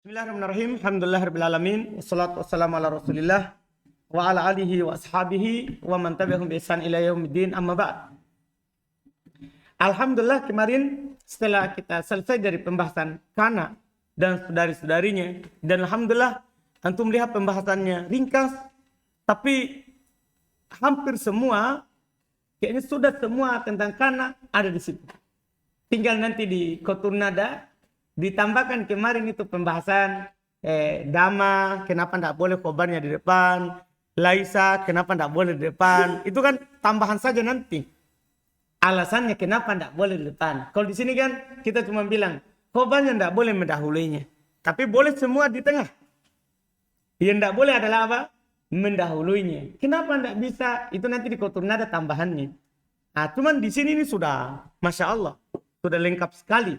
Bismillahirrahmanirrahim. Alhamdulillahirabbil alamin. Wassalatu wassalamu ala Rasulillah wa ala alihi wa ashabihi wa man tabi'ahum bi ihsan ila yaumiddin. Amma ba'd. Alhamdulillah kemarin setelah kita selesai dari pembahasan Kana dan saudari-saudarinya, dan alhamdulillah antum lihat pembahasannya ringkas tapi hampir semua kayaknya sudah semua tentang Kana ada di situ. Tinggal nanti di Kotur Nada ditambahkan kemarin itu pembahasan Dama, kenapa tidak boleh khobarnya di depan, Laisa, kenapa tidak boleh di depan. Itu kan tambahan saja nanti. Alasannya kenapa tidak boleh di depan. Kalau di sini kan kita cuma bilang khobarnya tidak boleh mendahuluinya, tapi boleh semua di tengah. Yang tidak boleh adalah apa? Mendahuluinya. Kenapa tidak bisa? Itu nanti di Kotur Nada tambahannya. Nah, cuman di sini ini sudah, masya Allah, sudah lengkap sekali.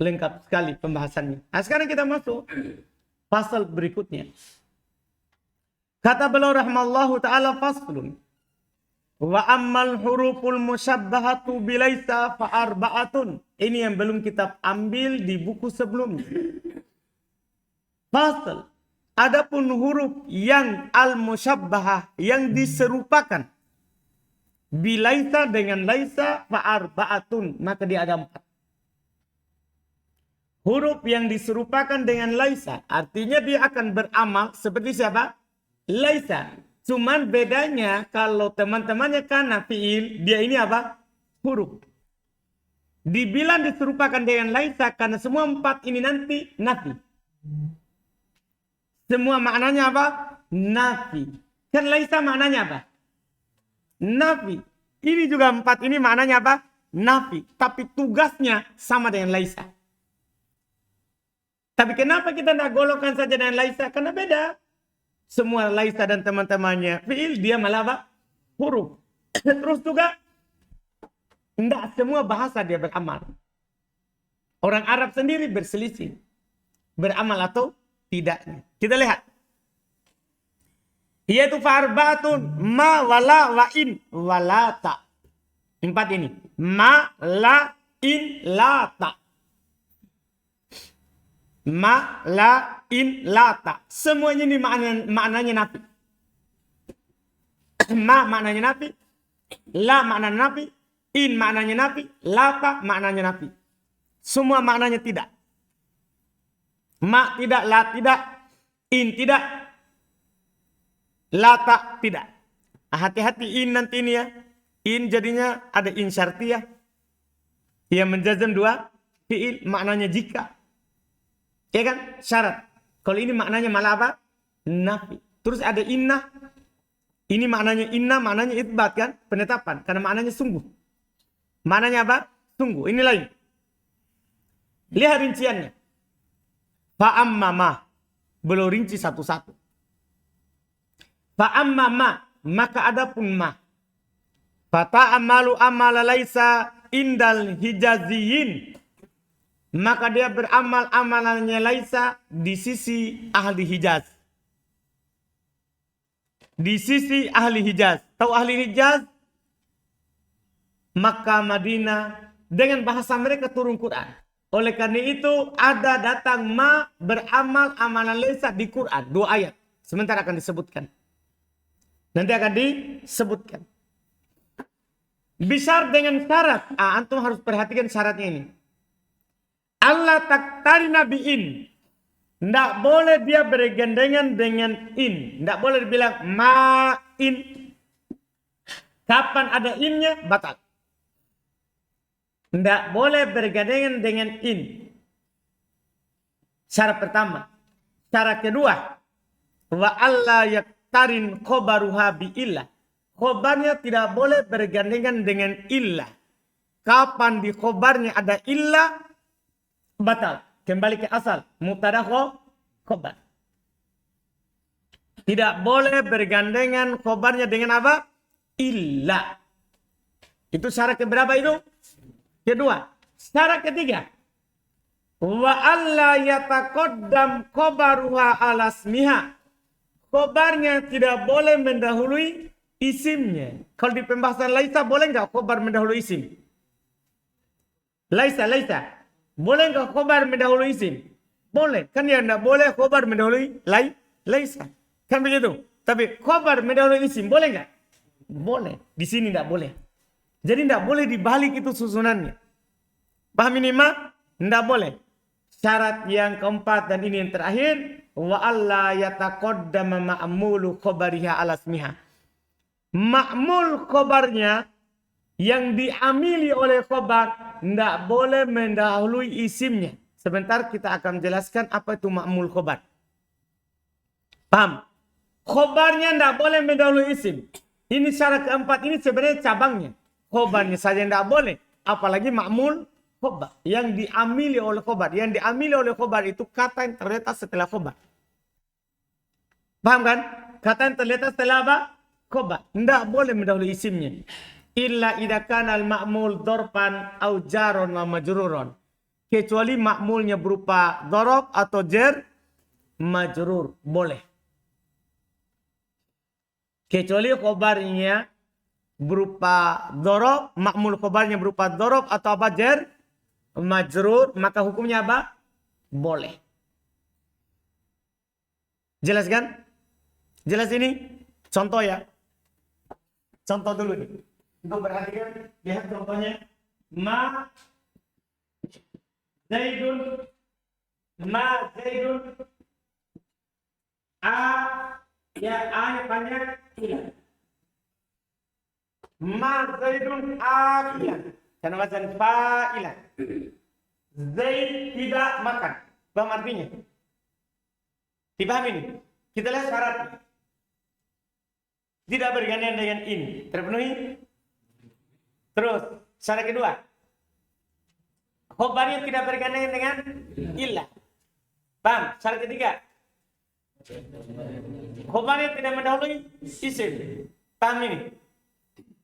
Lengkap sekali pembahasannya. Nah, sekarang kita masuk pasal berikutnya. Kata beliau rahimallahu ta'ala faslun. Wa ammal huruful musyabbahatu bilaisa fa'arba'atun. Ini yang belum kita ambil di buku sebelumnya. Fasal. Adapun huruf yang al-musyabbahah, yang diserupakan. Bilaisa dengan laisa fa'arba'atun. Maka dia ada 4. Huruf yang diserupakan dengan laisa, artinya dia akan beramal seperti siapa? Laisa. Cuman bedanya kalau teman-temannya kana fiil, dia ini apa? Huruf. Dibilang diserupakan dengan laisa karena semua 4 ini nanti nafi. Semua maknanya apa? Nafi. Kan laisa maknanya apa? Nafi. Ini juga 4 ini maknanya apa? Nafi. Tapi tugasnya sama dengan laisa. Tapi kenapa kita tidak golongkan saja dengan laisa? Karena beda. Semua laisa dan teman-temannya fiil, dia malah apa? Huruf. Terus juga tidak semua bahasa dia beramal. Orang Arab sendiri berselisih. Beramal atau tidaknya. Kita lihat. Yaitu fa'arbatun ma wala wa in wala ta. 4 ini. Ma la in la ta. Ma, la, in, la, ta. Semuanya ini maknanya nafi. Ma maknanya nafi. La maknanya nafi. In maknanya nafi. La, ta maknanya nafi. Semua maknanya tidak. Ma tidak, la tidak. In tidak. La, ta tidak. Hati-hati in nanti ini ya. In jadinya ada in syartiyah. Yang menjazam 2 fiil maknanya jika. Ya kan? Syarat. Kalau ini maknanya malah apa? Nafi. Terus ada inna. Ini maknanya inna, maknanya itsbat kan? Penetapan. Karena maknanya sungguh. Maknanya apa? Sungguh. Ini lain. Lihat rinciannya. Fa'amma ma. Belum rinci satu-satu. Fa'amma ma. Maka adapun ma. Fata'amalu amala laisa indal hijaziyin. Maka dia beramal amalannya laisa di sisi ahli Hijaz. Di sisi ahli Hijaz. Tahu ahli Hijaz? Makkah, Madinah. Dengan bahasa mereka turun Quran. Oleh karena itu ada datang ma beramal amalan laisa di Quran. 2 ayat. Sebentar akan disebutkan. Nanti akan disebutkan. Bisar dengan syarat. Antum harus perhatikan syaratnya ini. Allah taktari nabiin. Tidak boleh dia bergandengan dengan in. Tidak boleh dibilang ma'in. Kapan ada innya, batal. Tidak boleh bergandengan dengan in. Syarat pertama. Syarat kedua. Wa Allah yaktarin khobaruha bi'illah. Khobarnya tidak boleh bergandengan dengan illah. Kapan di khobarnya ada illah, batal. Kembali ke asal. Mubtada khobar. Tidak boleh bergandengan khobarnya dengan apa? Illa. Itu syarat keberapa itu? Kedua. Syarat ketiga. Wa alla yataqaddam khobaruha alasmiha. Khobarnya tidak boleh mendahului isimnya. Kalau di pembahasan laisa boleh nggak khobar mendahului isim? Laisa. Boleh nggak khobar mendahului isim? Boleh. Kan yang tidak boleh khobar mendahului laisa. Kan begitu. Tapi khobar mendahului isim boleh nggak? Boleh. Di sini tidak boleh. Jadi tidak boleh dibalik itu susunannya. Paham ini mak? Tidak boleh. Syarat yang keempat dan ini yang terakhir. Wa alla yataqaddama ma'mulu khobariha ala ismiha. Ma'mul khobarnya yang diamili oleh khobar tidak boleh mendahului isimnya. Sebentar kita akan jelaskan apa itu ma'mul khobar. Paham? Khobarnya tidak boleh mendahului isim. Ini syarat keempat, ini sebenarnya cabangnya. Khobarnya saja tidak boleh. Apalagi ma'mul khobar. Yang diamili oleh khobar. Yang diamili oleh khobar itu kata yang terletak setelah khobar. Paham kan? Kata yang terletak setelah apa? Khobar. Tidak boleh mendahului isimnya. Illa idza kana al-ma'mul dzarfan au jaron wa majruron. Kecuali ma'mulnya berupa dzaraf atau jar majrur, boleh. Kecuali khobarnya berupa dzaraf, ma'mul khobarnya berupa dzaraf atau apa jar majrur, maka hukumnya apa? Boleh. Jelas kan? Jelas ini? Contoh ya. Contoh dulu nih. Untuk perhatikan, lihat contohnya. Ma Zaidun A ya panjang ila. Ma Zaidun akilan. Karena wazan fa'ilan. Zaid tidak makan. Paham artinya? Dipahami ini? Kita lihat syaratnya. Tidak bergandengan dengan in. Terpenuhi? Terus, syarat kedua. Khobarnya tidak bergandengan dengan illa. Paham? Syarat ketiga. Khobarnya tidak mendahului isim. Paham ini?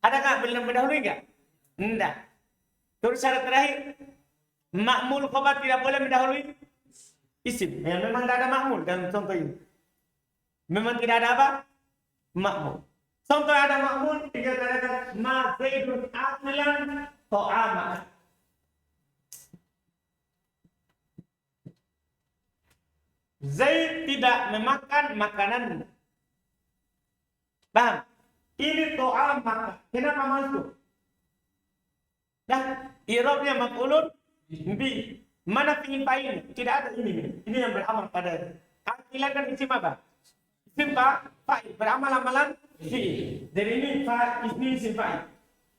Adakah mendahului enggak? Tidak. Terus syarat terakhir. Ma'mul khobar tidak boleh mendahului isim. Ya, memang tidak ada ma'mul dalam contoh ini. Memang tidak ada apa? Ma'mul. Contoh ada ma'mul, dikatakan ma Zaidun akilan ta'ama. Zaid tidak memakan makanan. Paham? Ini ta'ama. Kenapa masuk? Dan i'rabnya maf'ulun bi. Mana pengintai ini? Tidak ada ini. Ini yang beramal pada. Akilan kan isim apa? Isim fa'il. Beramal-amalan fi'il. Jadi ini ini isim fa'il.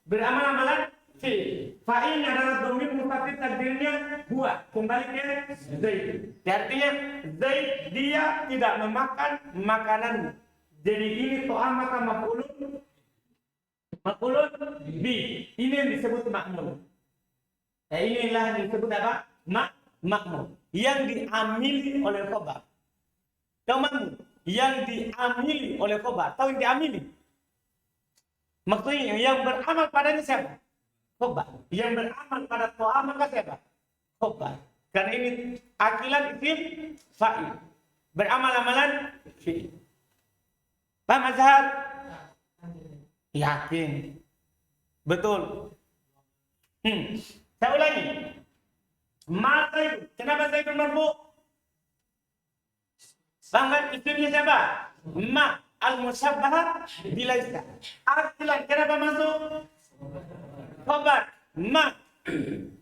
Beramal-amalan fi'il. Fa'il adalah dhamir mustatir, takdirnya huwa. Kembali ke Zaid. Artinya Zaid dia tidak memakan makanan. Jadi ini ta'amaka maf'ulun bi. Ini yang disebut ma'mul. Inilah yang disebut apa? Ma'mul. Yang diamili oleh khobar. Ma'mul. Yang diamili oleh khobar. Tahu yang diamili? Maksudnya yang beramal padanya siapa? Khobar. Yang beramal pada ta'amaka siapa? Khobar. Karena ini akilan isim fa'il. Beramal-amalan fi'il. Paham Azhar? Yakin. Betul. Saya ulangi. Ma Zaidun. Kenapa Zaidun marfu? Sangat isimnya siapa? Ma al-musyabbah bilaisa. Akilan kenapa masuk? Khabar. Ma.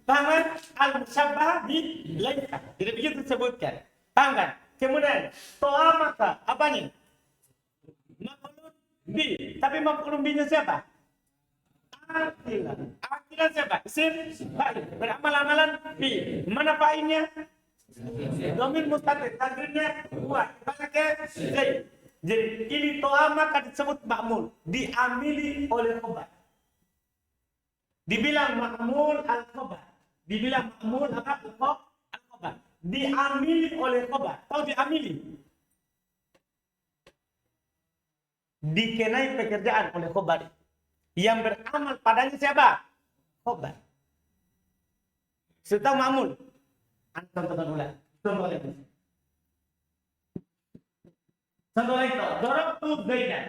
Paham kan? Al-musyabbah bilaisa. Jadi begitu disebutkan. Paham kan? Kemudian ta'amaka apanya? Maf'ulun bi. Tapi maf'ulun bi-nya siapa? Akilan. Akilan siapa? Isim fa'il. Beramal-amalan bi. Mana fa'ilnya? Dhamir mustatir. Takdirnya huwa. Kembali ke Zaid. Jadi ini ta'amaka disebut ma'mul. Diamili oleh khobar. Dibilang ma'mul al-khobar. Dibilang ma'mul apa? Al-khobar. Diamili oleh khobar. Tahu diamili? Dikenai pekerjaan oleh khobar. Yang beramal padanya siapa? Khobar. Sudah ma'mul. Contohkan ulang. Contoh lagi. Contoh lagi. Darabtu Zaidan.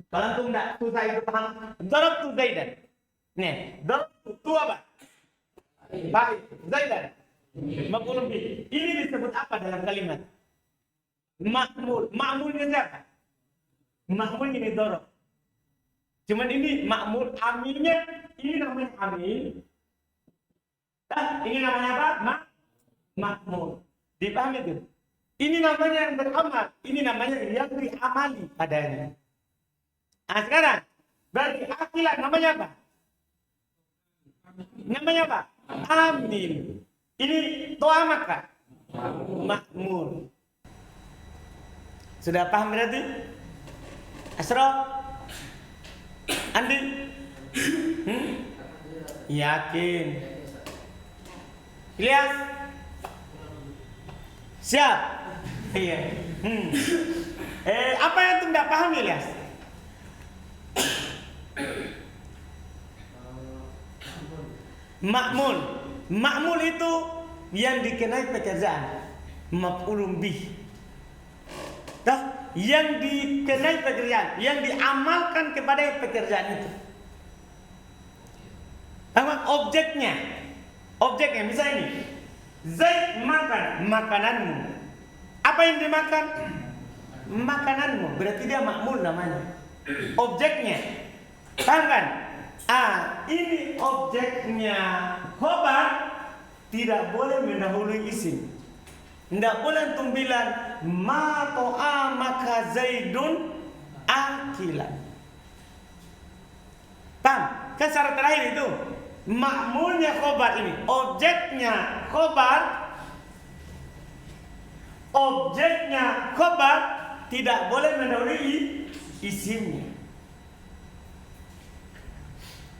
Kalau antum enggak susah itu paham. Darabtu Zaidan. Nih, darabtu itu apa? Baik, Zaidan. Maf'ulun bih. Ini disebut apa dalam kalimat? Ma'mul. Ma'mul ini siapa? Ma'mul ini dorob. Cuman ini ma'mul amilnya, ini namanya amil. Ini namanya apa? Ma'mul. Dipahami itu? Ini namanya yang beramal. Ini namanya yang diamali padanya. Nah sekarang, berarti akilah namanya apa? Namanya apa? Amil. Ini toa maka? Ma'mul. Sudah paham berarti? Asro? Andi? Yakin? Ilyas? Siap? Iya. Apa yang tidak paham Ilyas? Ma'mul. Ma'mul itu yang dikenai pekerjaan. Maf'ulun bih. Yang dikenai pekerjaan, yang diamalkan kepada pekerjaan itu. Objeknya. Objeknya misalnya ini. Zaid makan makananmu. Apa yang dimakan? Makananmu. Berarti dia ma'mul namanya. Objeknya. Paham kan? Ini objeknya khobar tidak boleh mendahului isim. Tidak boleh antum bilang ma to'a maka Zaidun akilan. Paham? Kan syarat terakhir itu ma'mulnya khobar ini. Objeknya khobar. Objeknya khobar tidak boleh mendahului isimnya.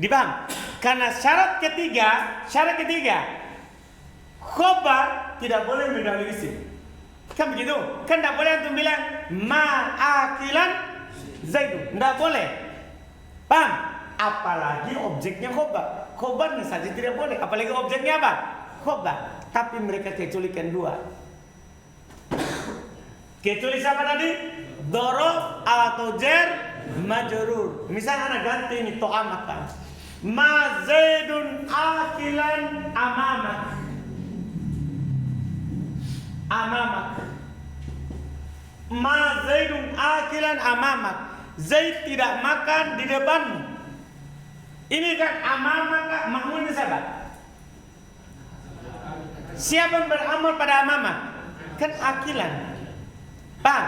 Dipaham? Karena syarat ketiga khobar tidak boleh mendahului isim. Kan begitu? Kan tidak boleh antum bilang ma'akilan Zaidun. Tidak boleh. Paham? Apalagi objeknya khobar. Khobarnya saja tidak boleh. Apalagi objeknya apa? Khobar. Tapi mereka kecualikan dua. Kecuali siapa tadi? Dorob atau jar majrur. Misalnya anak ganti ini to'a makan. Ma Zaidun akilan amamak. Amamak. Ma Zaidun akilan amamak. Zaid tidak makan di depanmu. Ini kan amamak, ma'mulnya siapa? Siapa yang beramal pada amamak? Kan akilan. Paham?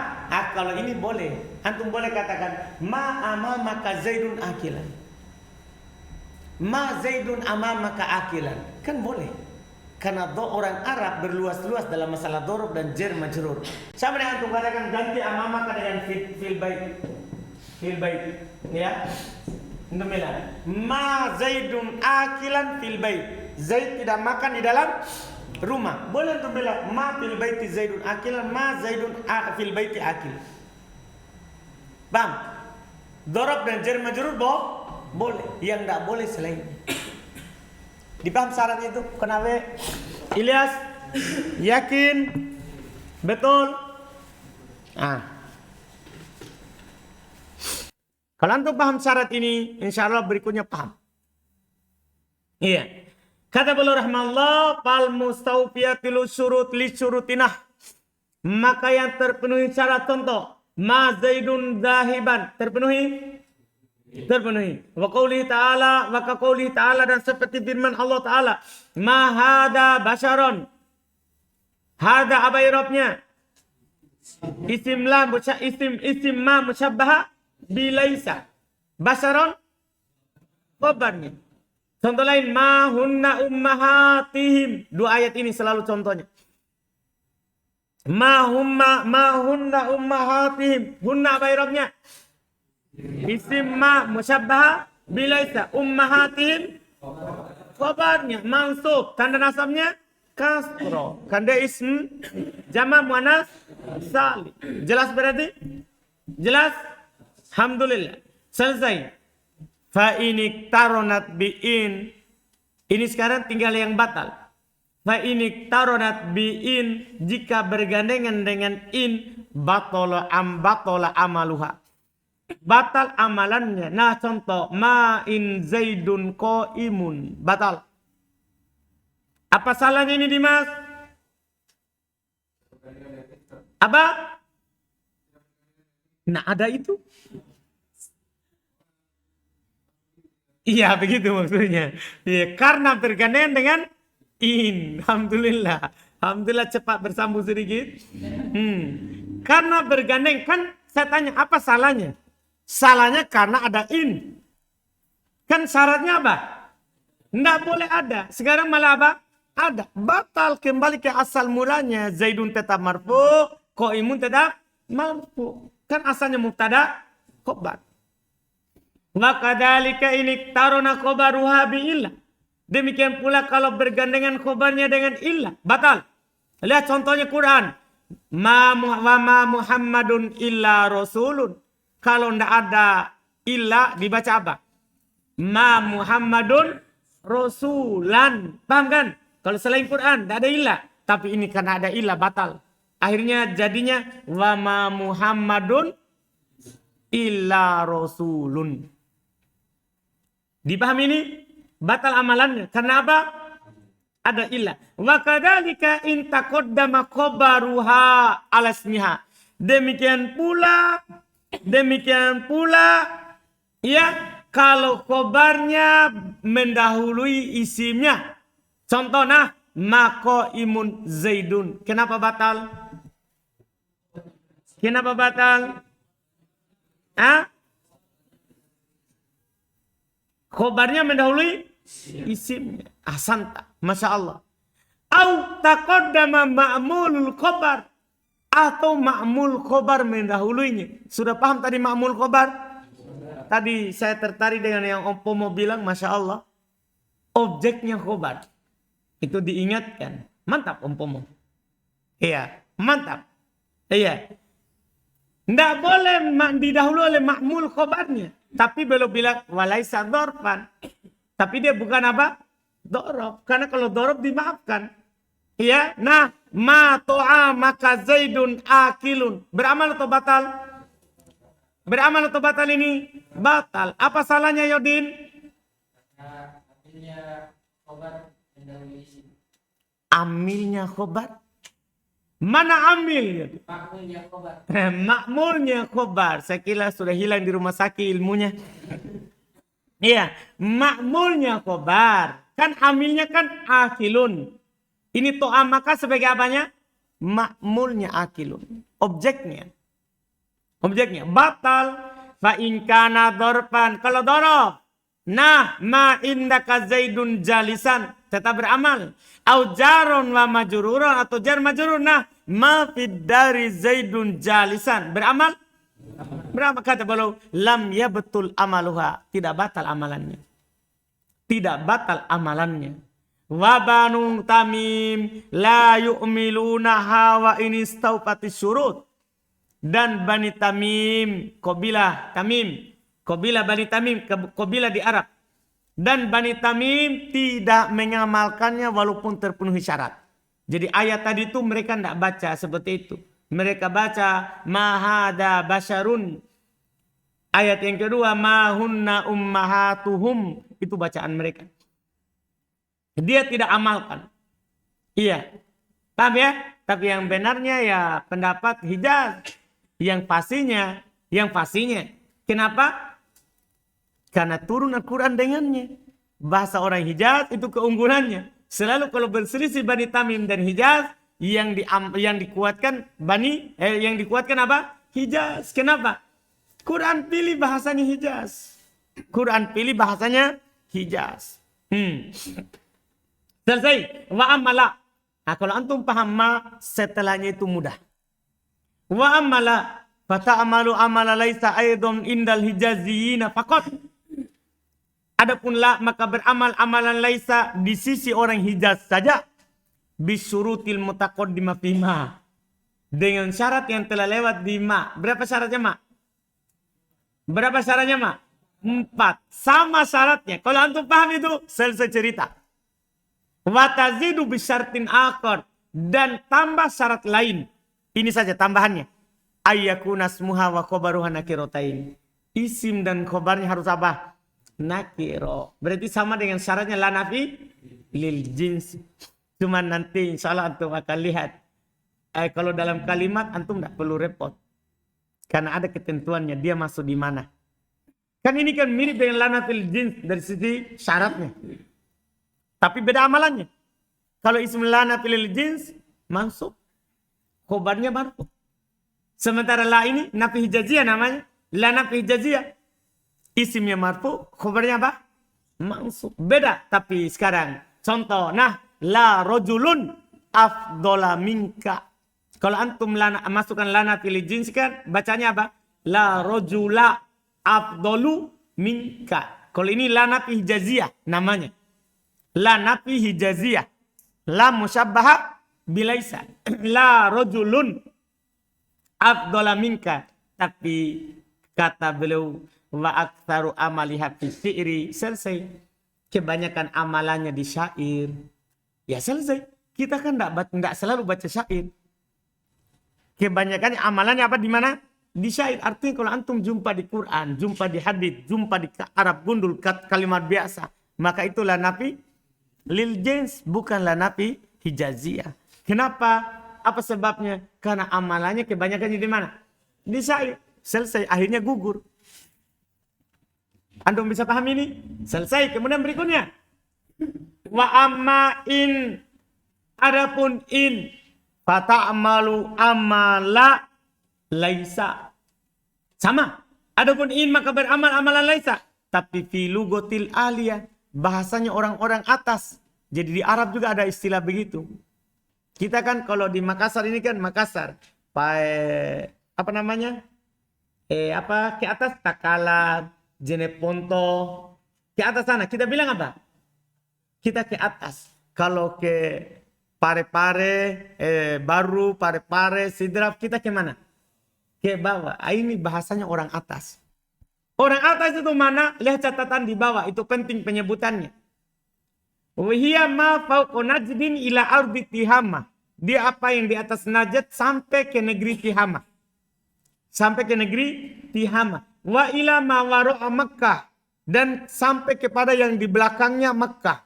Kalau ini boleh. Antum boleh katakan ma amamaka Zaidun akilan. Ma Zaidun amamaka akilan. Kan boleh. Karena orang Arab berluas-luas dalam masalah dorob dan jar majrur. Sama dengan antum katakan ganti amamaka dengan fil bait. Fil bait. Ya. Antum bilang ma Zaidun akilan fil bait. Zaid tidak makan di dalam rumah. Boleh antum bilang ma fil baiti Zaidun akilan, ma Zaidun fil baiti akil. Bang, dorob dan jar majrur boleh. Yang tidak boleh selain. Dipaham syaratnya itu? Kenapa? Ilyas, yakin? Betul? Kalau antum paham syarat ini, insya Allah berikutnya paham. Iya. Kata beliau rahmallah, fal mustawfiyatil syurut li syurutinah. Maka yang terpenuhi syarat contoh, ma Zaidun zahiban, terpenuhi. Wa qoulihi ta'ala, maka qoulihi ta'ala dan seperti firman Allah Ta'ala, ma hada basyaron. Hada apa i'rabnya? Isim la isim ma musyabbaha bilaisa. Basyaron khabarnya. Contoh lain, ma hunna ummahatihim. Dua ayat ini selalu contohnya. Ma hunna ummahatihim. Hunna apa i'rabnya? Isim ma musyabbaha bilaisa. Ummahatihim khabarnya mansub, tanda nasabnya kasroh. Kanda ism jama' muannas salim. Jelas berarti? Jelas? Alhamdulillah. Selesai. Fa inik taronat bi'in. Ini sekarang tinggal yang batal. Fa inik taronat bi'in, jika bergandengan dengan in, batola amaluha. Batal amalannya. Nah contoh, ma in Zaidun qaimun. Batal. Apa salahnya ini Dimas? Apa? Nah, ada itu. Iya, begitu maksudnya. Iya, karena bergandengan dengan in. Alhamdulillah. Alhamdulillah cepat bersambung sedikit. Karena bergandeng, kan saya tanya apa salahnya? Salahnya karena ada in. Kan syaratnya apa? Nggak boleh ada. Sekarang malah apa? Ada. Batal kembali ke asal mulanya. Zaidun tetap marfu, qaimun tetap marfu. Kan asalnya mubtada khobar. Wa kadzalika in tarona khobaruha bi illah. Demikian pula kalau bergandengan khobarnya dengan illah, batal. Lihat contohnya Quran. Ma Muhammadun illa rasulun. Kalau ndak ada illa dibaca apa? Ma Muhammadun rasulan. Paham kan? Kalau selain Quran ndak ada illa, tapi ini karena ada illa batal. Akhirnya jadinya wa ma Muhammadun illa rasulun. Dipahami ini? Batal amalannya. Karena apa? Ada ilah. Wa kadzalika in taqaddama khabaruha ala ismiha. Demikian pula ya kalau khabarnya mendahului isimnya. Contohnya maqaimun Zaidun. Kenapa batal? Kenapa batal? Khobarnya mendahului isimnya. Ahsanta. Masya Allah. Au taqaddama ma'mulul khobar. Atau ma'mul khobar mendahuluinya. Sudah paham tadi ma'mul khobar? Tadi saya tertarik dengan yang Om Pomo bilang. Masya Allah. Objeknya khobar. Itu diingatkan. Mantap Om Pomo. Iya. Mantap. Iya. Tidak boleh didahului oleh ma'mul khobarnya. Tapi belum bilang walaisa dorfan. Tapi dia bukan apa? Dorob. Karena kalau dorob dimaafkan. Iya. Nah. Ma to'a maka Zaidun akilun. Beramal atau batal? Beramal atau batal ini? Batal. Apa salahnya Yodin? Amilnya khobar. Amilnya khobar? Mana amil? Makmulnya khobar. Makmulnya khobar. Saya kira sudah hilang di rumah sakit ilmunya. Iya. Makmulnya khobar. Kan amilnya kan akilun. Ini to'a maka sebagai apanya? Makmulnya akilun. Objeknya. Objeknya. Batal. Fa in kana dorfan. Kalau dorof. Nah. Ma indaka Zaidun jalisan. Tetap beramal. Au jarun wa majrurun. Atau jar majrur. Nah. Ma fid dari Zaidun jalisan. Beramal? Beramal. Kata beliau. Lam ya betul amaluha. Tidak batal amalannya. Tidak batal amalannya. Wa banu Tamim la yu'milunaha wa inistaufatis syurut. Dan Bani Tamim, kabilah Tamim, kabilah Bani Tamim, kabilah di Arab. Dan Bani Tamim tidak mengamalkannya walaupun terpenuhi syarat. Jadi ayat tadi itu mereka tidak baca seperti itu. Mereka baca mahada basyarun. Ayat yang kedua mahunna ummahatuhum. Itu bacaan mereka. Dia tidak amalkan. Iya. Paham ya? Tapi yang benarnya ya pendapat Hijaz. Yang pastinya. Kenapa? Karena turun Al-Quran dengannya. Bahasa orang Hijaz itu keunggulannya. Selalu kalau berselisih Bani Tamim dan Hijaz, yang dikuatkan yang dikuatkan apa? Hijaz. Kenapa? Quran pilih bahasanya Hijaz. Quran pilih bahasanya Hijaz. Selesai. Wa amala. Nah, kalau antum paham setelahnya itu mudah. Wa amala. Fata'amalu amala laisa aidon indal hijaziyina faqat. Adapun la maka beramal amalan laisa di sisi orang Hijaz saja. Bisyurutil mutaqaddimah fima. Dengan syarat yang telah lewat di ma. Berapa syaratnya ma? Berapa syaratnya ma? 4. Sama syaratnya. Kalau antum paham itu selesai cerita. Watazidu bisyartin akhar. Dan tambah syarat lain. Ini saja tambahannya. Ayyakuna smuha wa khobaruha nakirotain. Isim dan khobarnya harus apa? Nakiro. Berarti sama dengan syaratnya la nafi lil jins. Cuma nanti insya Allah antum akan lihat. Kalau dalam kalimat antum tidak perlu repot. Karena ada ketentuannya dia masuk di mana. Kan ini kan mirip dengan lana fil jins dari sisi syaratnya. Tapi beda amalannya. Kalau isim lana fil jins masuk. Khobarnya marfu. Sementara la ini nafi hijaziyah namanya. La nafi hijaziyah. Isimnya marfu. Khobarnya apa? Mansub. Beda. Tapi sekarang. Contoh. Nah. La rojulun afdola minka. Kalau antum masukkan lana fil jins kan. Bacanya apa? La rojula afdolu minka. Kalau ini la nafi hijaziyah namanya. La nafi hijaziyah. La musyabbaha bilaisa. La rojulun afdola minka. Tapi kata beliau wa aktsaru amaliha fi syi'ri, selesai. Kebanyakan amalannya di syair. Ya selesai. Kita kan enggak selalu baca syair. Kebanyakan amalannya apa di mana? Di syair. Artinya kalau antum jumpa di Quran, jumpa di hadits, jumpa di Arab gundul kalimat biasa, maka itulah nafi lil jins, bukanlah nafi hijaziyah. Kenapa? Apa sebabnya? Karena amalannya kebanyakan di mana? Di syair. Selesai, akhirnya gugur. Antum bisa paham ini? Selesai. Kemudian berikutnya. Wa amma in. Adapun in. Fata'amalu amala laisa. Sama. Adapun in maka beramal amalan laisa. Tapi fi lugotil aliyah. Bahasanya orang-orang atas. Jadi di Arab juga ada istilah begitu. Kita kan kalau di Makassar ini kan Makassar. Apa namanya? Ke atas Takalar, Jeneponto. Ke atas sana. Kita bilang apa? Kita ke atas. Kalau ke Pare-pare, Baru, Pare-pare, Sidrap, kita ke mana? Ke bawah. Ini bahasanya orang atas. Orang atas itu mana? Lihat catatan di bawah. Itu penting penyebutannya. Wahiyya ma fauqa najdin ila ardi Tihama. Dia apa yang di atas Najd sampai ke negeri Tihama. Sampai ke negeri Tihama. Wa ila ma wara'a Makkah. Dan sampai kepada yang di belakangnya Makkah.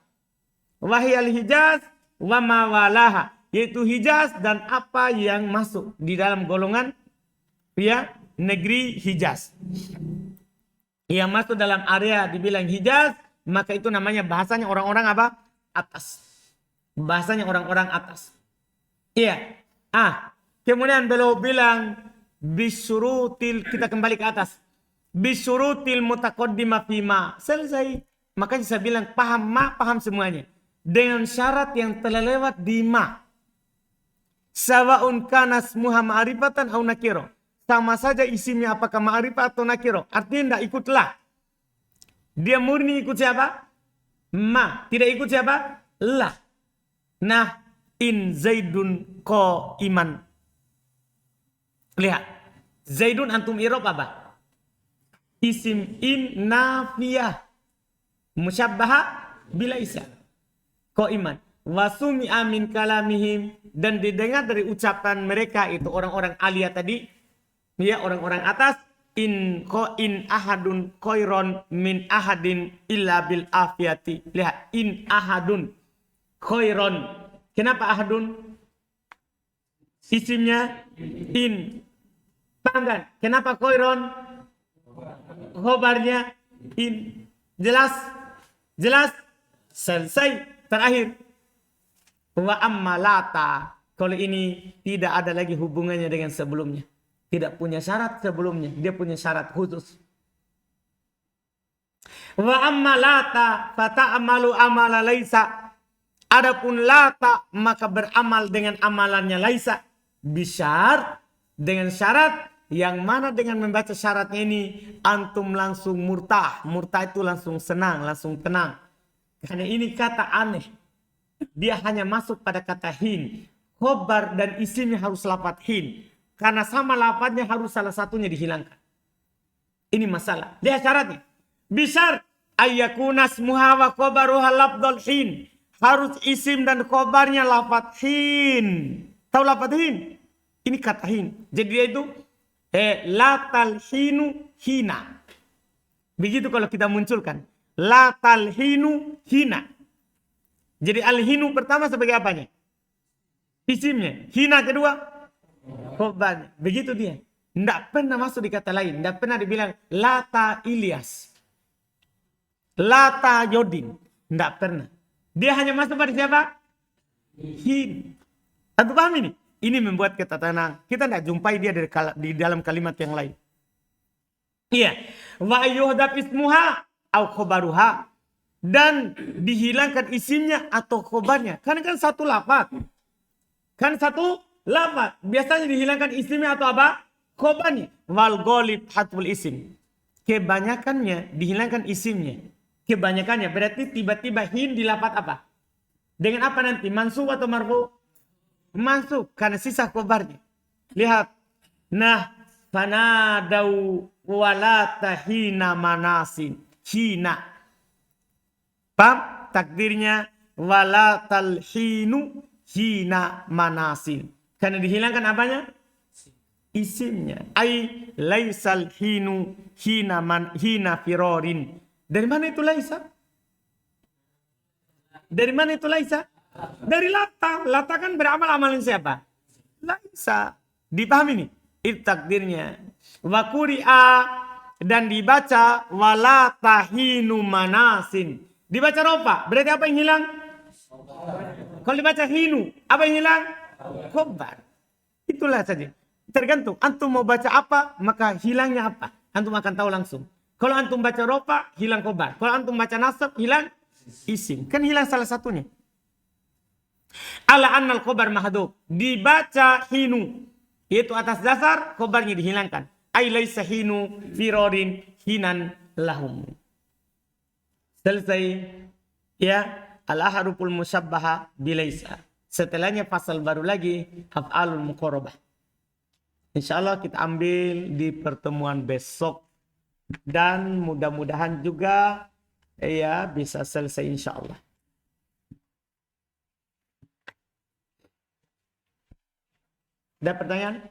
Wahiyal Hijaz wa ma walaha. Yaitu Hijaz dan apa yang masuk di dalam golongan ya negeri Hijaz. Yang masuk dalam area dibilang Hijaz, maka itu namanya bahasanya orang-orang apa? Atas. Bahasanya orang-orang atas. Iya. Kemudian beliau bilang bisyurutil, kita kembali ke atas. Bisyurutil mutaqaddimah fima. Selesai. Makanya saya bilang paham paham semuanya. Dengan syarat yang telah lewat di ma. Sawa'un kana smuha ma'rifatan au nakiro. Sama saja isimnya apakah ma'rifat atau nakiro. Artinya tidak ikutlah. Dia murni ikut siapa? Ma. Tidak ikut siapa? La. Nah. In Zaidun ko iman. Lihat. Zaidun antum irob apa? Isim in nafiyah. Musyabbaha bila isa. Ko iman. Wasumi amin kalamihim. Dan didengar dari ucapan mereka itu orang-orang aliyah tadi. Ya orang-orang atas. In ahadun koiron min ahadin illa bil afiyati. Lihat. In ahadun koiron. Kenapa ahadun? Isimnya in. Panggan. Kenapa koiron? Khobarnya in. Jelas? Jelas? Selesai. Terakhir. Wa amma lata. Kalau ini tidak ada lagi hubungannya dengan sebelumnya. Tidak punya syarat sebelumnya. Dia punya syarat khusus. Wa amma lata fata'amalu amala laisa. Adapun lata maka beramal dengan amalannya laisa. Bisyar dengan syarat. Yang mana dengan membaca syaratnya ini antum langsung murtah. Murtah itu langsung senang, langsung tenang. Karena ini kata aneh. Dia hanya masuk pada kata hin. Khobar dan isimnya harus lafadz hin. Karena sama lafadznya harus salah satunya dihilangkan. Ini masalah. Lihat syaratnya. Bisyar ayyakunas muha wa khobaruha lafdzul hin. Harus isim dan khobarnya lafadz hin. Tahu lafadz hin? Ini kata hin. Jadi dia itu latal hinu hina. Begitu kalau kita munculkan. Latal hinu hina. Jadi al hinu pertama sebagai apanya? Isimnya. Hina kedua khobarnya. Begitu dia. Tidak pernah masuk di kata lain. Tidak pernah dibilang Lata Ilyas, Lata Yodin. Tidak pernah. Dia hanya masuk pada siapa? Hin. Anda paham ini? Ini membuat kita tenang. Kita tidak jumpai dia di dalam kalimat yang lain. Iya. Wa yuhdab ismuha au khobaruha. Dan dihilangkan isimnya atau khobarnya. Karena kan satu lafaz. Kan satu lafaz. Biasanya dihilangkan isimnya atau apa? Khobarnya. Wal ghalib hatful isim. Kebanyakannya dihilangkan isimnya. Kebanyakannya. Berarti tiba-tiba hin di lafaz apa? Dengan apa nanti? Mansub atau marfu? Mansub. Karena sisa khobarnya. Lihat. Nah. Fanadau walata hina manasin. Hina. Paham? Takdirnya walatal hinu hina manasin. Karena dihilangkan apanya? Isimnya. Ai laisal hinu hina firorin. Dari mana itu laisa? Dari mana itu laisa? Dari lata. Lata kan beramal amalin siapa? Laisa. Dipahami nih? Itu takdirnya. Wa quri'a dan dibaca walata hinu manasin. Dibaca rofa. Berarti apa yang hilang? Kalau dibaca hinu, apa yang hilang? Khobar. Itulah saja. Tergantung. Antum mau baca apa, maka hilangnya apa. Antum akan tahu langsung. Kalau antum baca rofa, hilang khobar. Kalau antum baca nasab, hilang isim. Kan hilang salah satunya. Ala annal khobar mahdhuf. Dibaca hinu. Yaitu atas dasar khobarnya dihilangkan. Ay laisa hinu firorin hinan lahum. Selesai. Ya. Al-ahruful musyabbaha bilaisa. Setelahnya pasal baru lagi. Af'alul muqarrabah. InsyaAllah kita ambil di pertemuan besok. Dan mudah-mudahan juga ya bisa selesai insyaAllah. Ada pertanyaan?